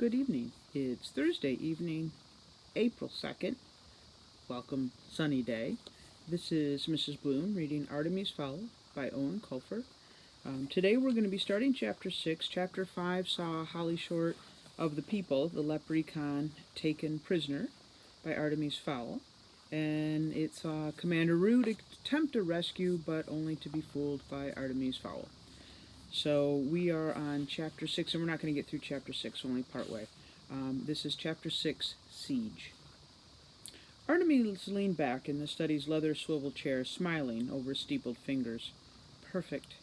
good evening. It's Thursday evening, April 2nd. Welcome, sunny day. This is Mrs. Bloom reading Artemis Fowl by Eoin Colfer. Today we're going to be starting Chapter 6. Chapter 5 saw Holly Short of the People, the leprechaun taken prisoner by Artemis Fowl. And it saw Commander Root attempt a rescue, but only to be fooled by Artemis Fowl. So we are on Chapter 6, and we're not going to get through Chapter 6, only part way. This is Chapter 6, Siege. Artemis leaned back in the study's leather swivel chair, smiling over steepled fingers. Perfect.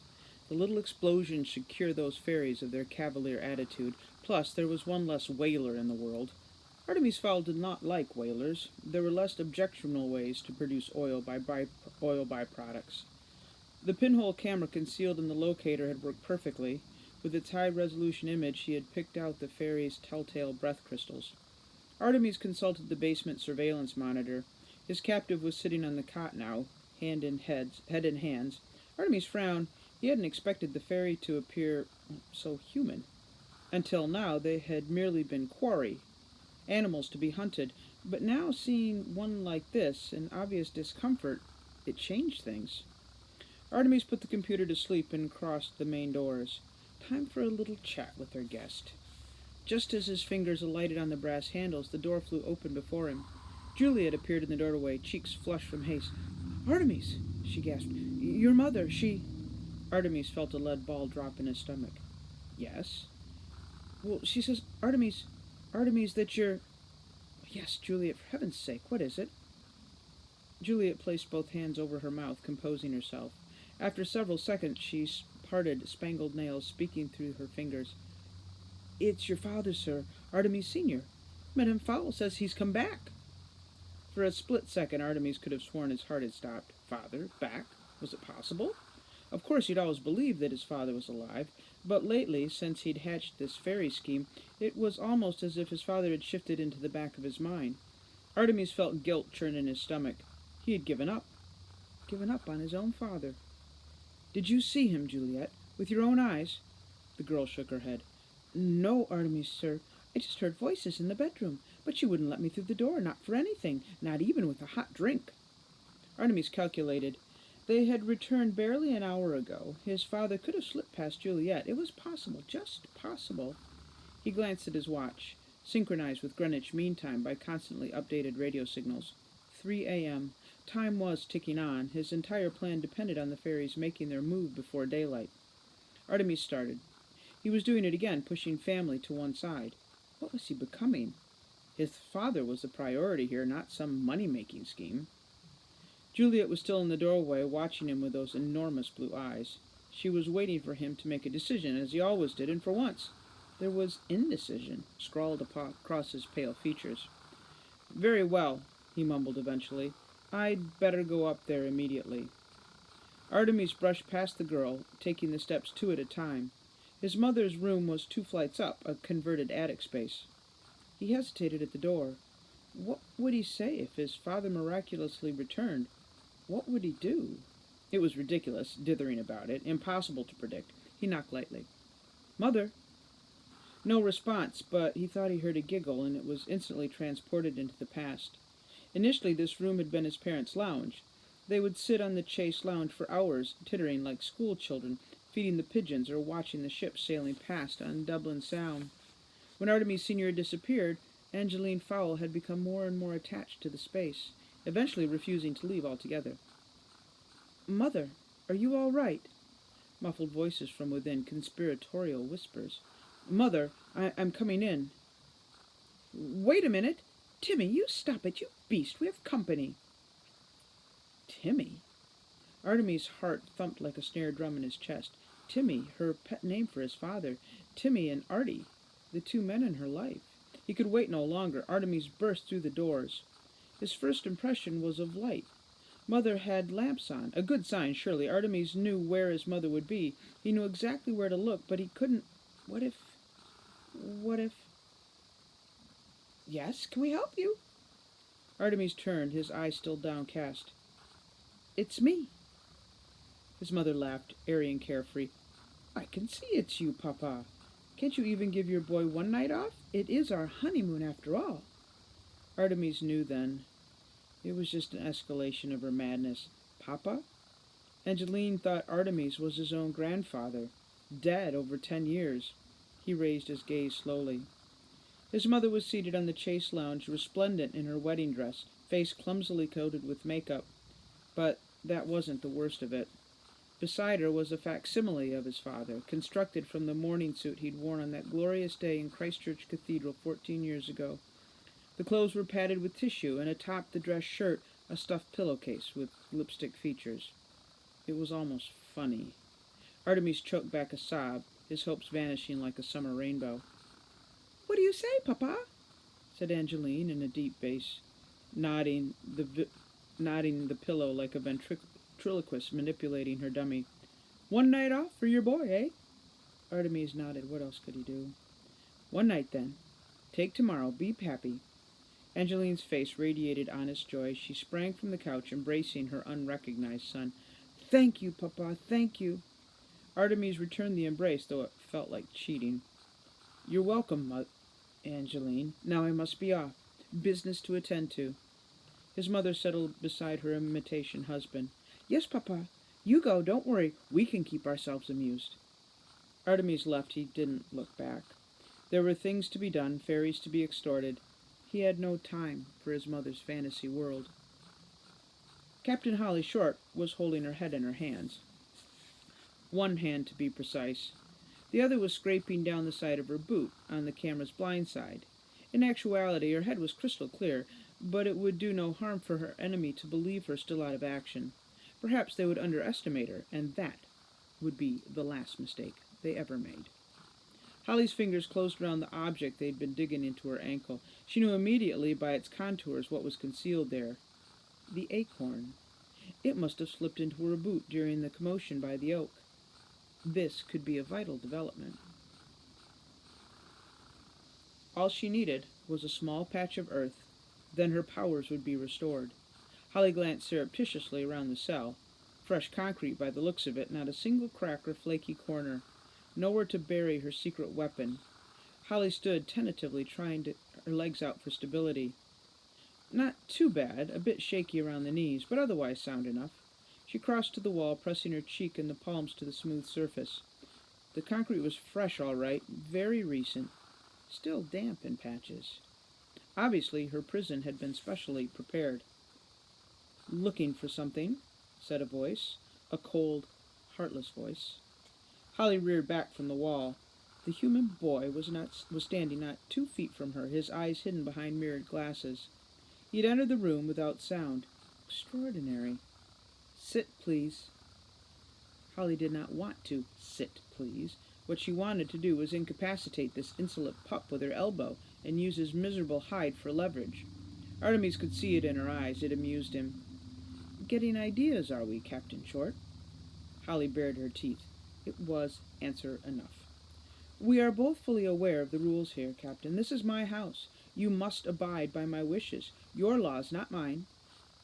The little explosion should cure those fairies of their cavalier attitude, plus there was one less whaler in the world. Artemis Fowl did not like whalers. There were less objectionable ways to produce oil byproducts. The pinhole camera concealed in the locator had worked perfectly. With its high-resolution image, he had picked out the fairy's telltale breath crystals. Artemis consulted the basement surveillance monitor. His captive was sitting on the cot now, head in hands. Artemis frowned. He hadn't expected the fairy to appear so human. Until now, they had merely been quarry, animals to be hunted. But now, seeing one like this, in obvious discomfort, it changed things. Artemis put the computer to sleep and crossed the main doors. Time for a little chat with her guest. Just as his fingers alighted on the brass handles, the door flew open before him. Juliet appeared in the doorway, cheeks flushed from haste. "Artemis," she gasped. "Your mother, she—" Artemis felt a lead ball drop in his stomach. "Yes?" "Well, she says, Artemis, that you're—" "Yes, Juliet, for heaven's sake, what is it?" Juliet placed both hands over her mouth, composing herself. After several seconds, she parted spangled nails, speaking through her fingers. "It's your father, sir, Artemis Sr. Madame Fowl says he's come back." For a split second, Artemis could have sworn his heart had stopped. Father? Back? Was it possible? Of course, he'd always believed that his father was alive, but lately, since he'd hatched this fairy scheme, it was almost as if his father had shifted into the back of his mind. Artemis felt guilt churn in his stomach. He had given up. Given up on his own father. "Did you see him, Juliet? With your own eyes?" The girl shook her head. "No, Artemis, sir. I just heard voices in the bedroom, but she wouldn't let me through the door, not for anything, not even with a hot drink." Artemis calculated. They had returned barely an hour ago. His father could have slipped past Juliet. It was possible, just possible. He glanced at his watch, synchronized with Greenwich Mean Time by constantly updated radio signals. 3 a.m. Time was ticking on. His entire plan depended on the fairies making their move before daylight. Artemis started. He was doing it again, pushing family to one side. What was he becoming? His father was the priority here, not some money-making scheme. Juliet was still in the doorway, watching him with those enormous blue eyes. She was waiting for him to make a decision, as he always did, and for once, there was indecision scrawled across his pale features. "Very well," he mumbled eventually. "I'd better go up there immediately." Artemis brushed past the girl, taking the steps two at a time. His mother's room was 2 flights up, a converted attic space. He hesitated at the door. What would he say if his father miraculously returned? What would he do? It was ridiculous, dithering about it, impossible to predict. He knocked lightly. "Mother?" No response, but he thought he heard a giggle, and it was instantly transported into the past. Initially, this room had been his parents' lounge. They would sit on the Chase lounge for hours, tittering like school children, feeding the pigeons or watching the ships sailing past on Dublin Sound. When Artemis Sr. disappeared, Angeline Fowl had become more and more attached to the space, eventually refusing to leave altogether. "Mother, are you all right?" Muffled voices from within, conspiratorial whispers. "Mother, I'm coming in." "Wait a minute! Timmy, you stop it, you beast! We have company." Timmy? Artemis' heart thumped like a snare drum in his chest. Timmy, her pet name for his father. Timmy and Artie, the 2 men in her life. He could wait no longer. Artemis burst through the doors. His first impression was of light. Mother had lamps on. A good sign, surely. Artemis knew where his mother would be. He knew exactly where to look, but he couldn't... What if... "Yes, can we help you?" Artemis turned, his eyes still downcast. "It's me." His mother laughed, airy and carefree. "I can see it's you, Papa. Can't you even give your boy one night off? It is our honeymoon after all. Artemis knew then. It was just an escalation of her madness. Papa? Angeline thought Artemis was his own grandfather, dead over 10 years. He raised his gaze slowly. His mother was seated on the chaise lounge, resplendent in her wedding dress, face clumsily coated with makeup. But that wasn't the worst of it. Beside her was a facsimile of his father, constructed from the mourning suit he'd worn on that glorious day in Christchurch Cathedral 14 years ago. The clothes were padded with tissue, and atop the dress shirt, a stuffed pillowcase with lipstick features. It was almost funny. Artemis choked back a sob, his hopes vanishing like a summer rainbow. "What do you say, Papa?" said Angeline in a deep bass, nodding the pillow like a ventriloquist manipulating her dummy. "One night off for your boy, eh?" Artemis nodded. What else could he do? "One night, then. Take tomorrow. Be happy." Angeline's face radiated honest joy. She sprang from the couch, embracing her unrecognized son. "Thank you, Papa, thank you." Artemis returned the embrace, though it felt like cheating. "You're welcome, Angeline. Now I must be off. Business to attend to." His mother settled beside her imitation husband. "Yes, Papa. You go, don't worry. We can keep ourselves amused." Artemis left. He didn't look back. There were things to be done, fairies to be extorted. He had no time for his mother's fantasy world. Captain Holly Short was holding her head in her hands. One hand, to be precise. The other was scraping down the side of her boot, on the camera's blind side. In actuality, her head was crystal clear, but it would do no harm for her enemy to believe her still out of action. Perhaps they would underestimate her, and that would be the last mistake they ever made. Holly's fingers closed around the object they'd been digging into her ankle. She knew immediately by its contours what was concealed there. The acorn. It must have slipped into her boot during the commotion by the oak. This could be a vital development. All she needed was a small patch of earth. Then her powers would be restored. Holly glanced surreptitiously around the cell. Fresh concrete by the looks of it, not a single crack or flaky corner. Nowhere to bury her secret weapon. Holly stood tentatively, trying her legs out for stability. Not too bad, a bit shaky around the knees, but otherwise sound enough. She crossed to the wall, pressing her cheek and the palms to the smooth surface. The concrete was fresh, all right, very recent, still damp in patches. Obviously, her prison had been specially prepared. "Looking for something," said a voice, a cold, heartless voice. Holly reared back from the wall. The human boy was standing not 2 feet from her, his eyes hidden behind mirrored glasses. He had entered the room without sound. Extraordinary. "Sit, please." Holly did not want to sit, please. What she wanted to do was incapacitate this insolent pup with her elbow and use his miserable hide for leverage. Artemis could see it in her eyes. It amused him. "Getting ideas, are we, Captain Short?" Holly bared her teeth. It was answer enough. "We are both fully aware of the rules here, Captain. This is my house. You must abide by my wishes. Your laws, not mine.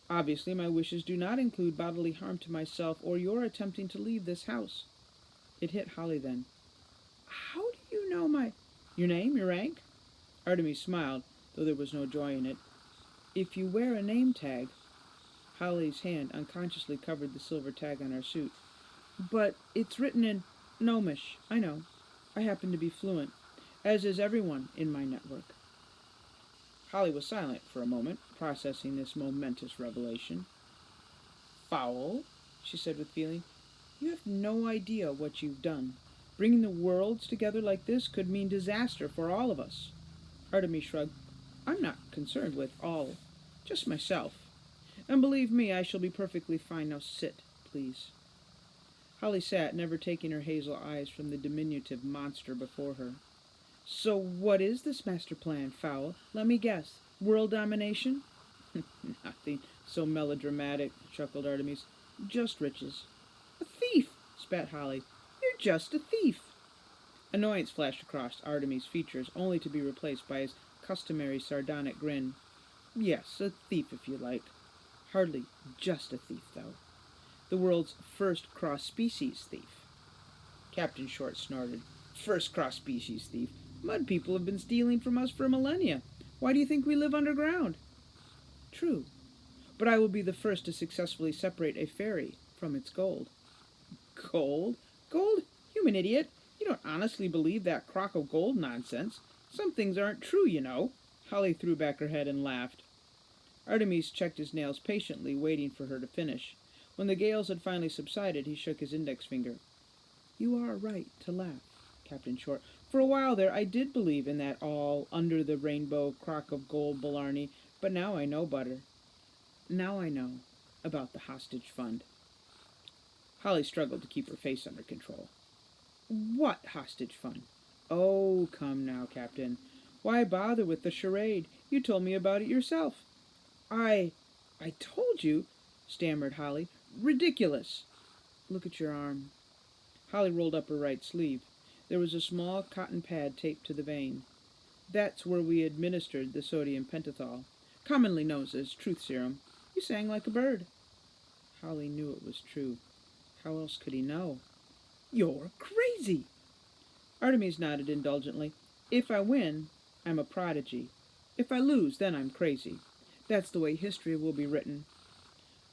Obviously, my wishes do not include bodily harm to myself or your attempting to leave this house." It hit Holly then. "How do you know your name, your rank?" Artemis smiled, though there was no joy in it. "If you wear a name tag." Holly's hand unconsciously covered the silver tag on her suit. "But it's written in Gnomish. I know. I happen to be fluent, as is everyone in my network." Holly was silent for a moment, processing this momentous revelation. "Fowl," she said with feeling, "you have no idea what you've done. Bringing the worlds together like this could mean disaster for all of us." Artemis shrugged. "I'm not concerned with all, just myself. And believe me, I shall be perfectly fine. Now sit, please." Holly sat, never taking her hazel eyes from the diminutive monster before her. "So what is this master plan, Fowl? Let me guess. World domination?" "Nothing so melodramatic," chuckled Artemis. "Just riches." "A thief!" spat Holly. "You're just a thief." Annoyance flashed across Artemis' features, only to be replaced by his customary sardonic grin. "Yes, a thief if you like. Hardly just a thief, though. The world's first cross-species thief." Captain Short snorted. First cross-species thief. Mud people have been stealing from us for millennia. Why do you think we live underground? True, but I will be the first to successfully separate a fairy from its gold. Gold? Gold? Human idiot! You don't honestly believe that crock of gold nonsense. Some things aren't true, you know. Holly threw back her head and laughed. Artemis checked his nails patiently, waiting for her to finish. When the gales had finally subsided, he shook his index finger. You are right to laugh, Captain Short. For a while there, I did believe in that all under-the-rainbow crock of gold Blarney, but now I know better. Now I know about the hostage fund. Holly struggled to keep her face under control. What hostage fund? Oh, come now, Captain. Why bother with the charade? You told me about it yourself. I told you, stammered Holly. Ridiculous. Look at your arm. Holly rolled up her right sleeve. There was a small cotton pad taped to the vein. That's where we administered the sodium pentothal, commonly known as truth serum. You sang like a bird. Holly knew it was true. How else could he know? You're crazy. Artemis nodded indulgently. If I win, I'm a prodigy. If I lose, then I'm crazy. That's the way history will be written.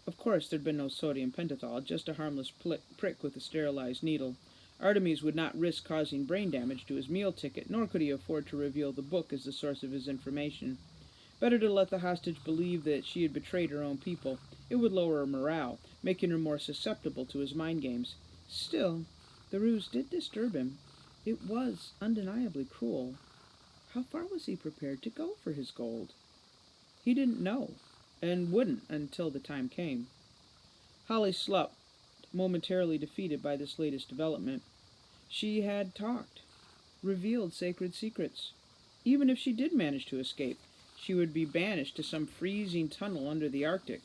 Of course, there'd been no sodium pentothal, just a harmless prick with a sterilized needle. Artemis would not risk causing brain damage to his meal ticket, nor could he afford to reveal the book as the source of his information. Better to let the hostage believe that she had betrayed her own people. It would lower her morale, making her more susceptible to his mind games. Still, the ruse did disturb him. It was undeniably cruel. How far was he prepared to go for his gold? He didn't know, and wouldn't until the time came. Holly slept, momentarily defeated by this latest development. She had talked, revealed sacred secrets. Even if she did manage to escape, she would be banished to some freezing tunnel under the Arctic.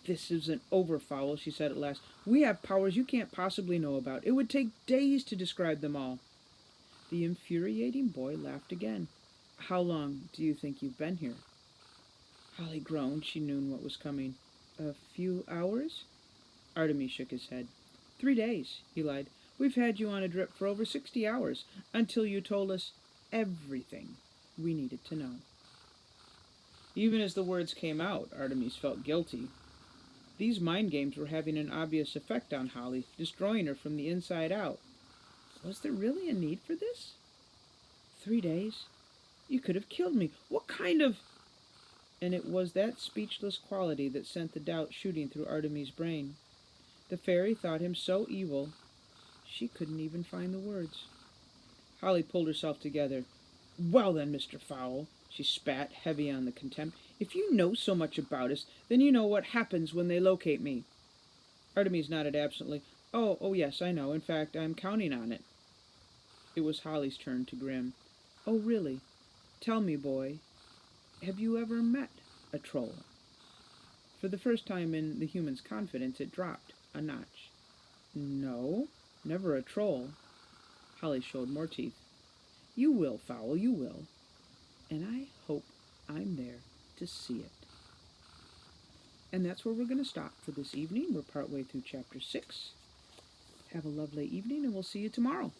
This isn't over, Fowl, she said at last. We have powers you can't possibly know about. It would take days to describe them all. The infuriating boy laughed again. How long do you think you've been here? Holly groaned. She knew what was coming. A few hours? Artemis shook his head. 3 days, he lied. We've had you on a drip for over 60 hours, until you told us everything we needed to know. Even as the words came out, Artemis felt guilty. These mind games were having an obvious effect on Holly, destroying her from the inside out. Was there really a need for this? 3 days? You could have killed me. What kind of... And it was that speechless quality that sent the doubt shooting through Artemis' brain. The fairy thought him so evil, she couldn't even find the words. Holly pulled herself together. Well then, Mr. Fowl, she spat, heavy on the contempt, if you know so much about us, then you know what happens when they locate me. Artemis nodded absently. Oh, yes, I know. In fact, I'm counting on it. It was Holly's turn to grin. Oh, really? Tell me, boy, have you ever met a troll? For the first time in the human's confidence, it dropped a notch. No, never a troll. Holly showed more teeth. You will, Fowl, you will. And I hope I'm there to see it. And that's where we're going to stop for this evening. We're partway through Chapter 6. Have a lovely evening, and we'll see you tomorrow.